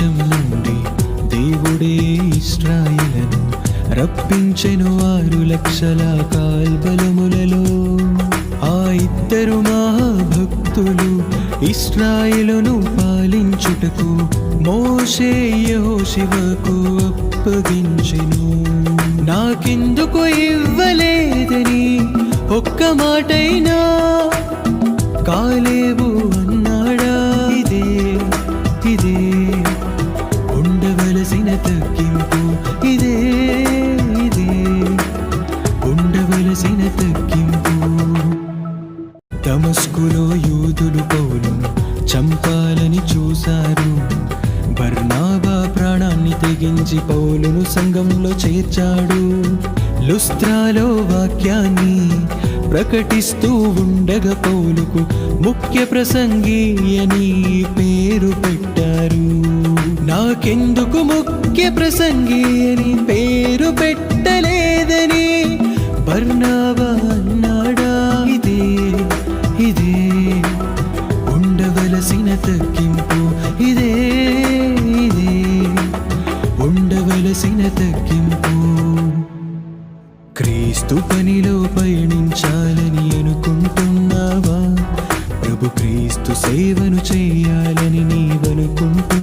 దేశం నుండి దేవుడే ఇశ్రాయేలును రప్పించెను 6 లక్షల కాల్బలములలో. ఆ ఇద్దరు మహాభక్తులు ఇశ్రాయేలును పాలించుటకు మోషే యెహోషువకు అప్పగించెను. నాకెందుకు ఇవ్వలేదని ఒక్క మాటైనా కాలేబు అన్నాడా? ఇదే ఇదే ఉండవలసిన తగ్గింపు, ఇదే ఇదే ఉండవలసిన తగ్గింపు. దమస్కులో యూదులు పౌలును చంపాలని చూశారు. బర్నాబా ప్రాణాన్ని తెగించి పౌలును సంఘంలో చేర్చాడు. లుస్త్రాలో వాక్యాన్ని ప్రకటిస్తూ ఉండగా పౌలుకు ముఖ్య ప్రసంగి అని పేరు పెట్టారు. నాకెందుకు ముఖ్య ప్రసంగి అని పేరు పెట్టలేదని బర్నాబా అన్నాడా? ఇదే ఇదే ఉండవలసిన తగ్గింపు, ఇదే ఇదే ఉండవలసిన తగ్గింపు. క్రీస్తు పనిలో పయనించాలని అనుకుంటున్నావా? ప్రభు క్రీస్తు సేవను చేయాలని నీవనుకుంటున్నావా?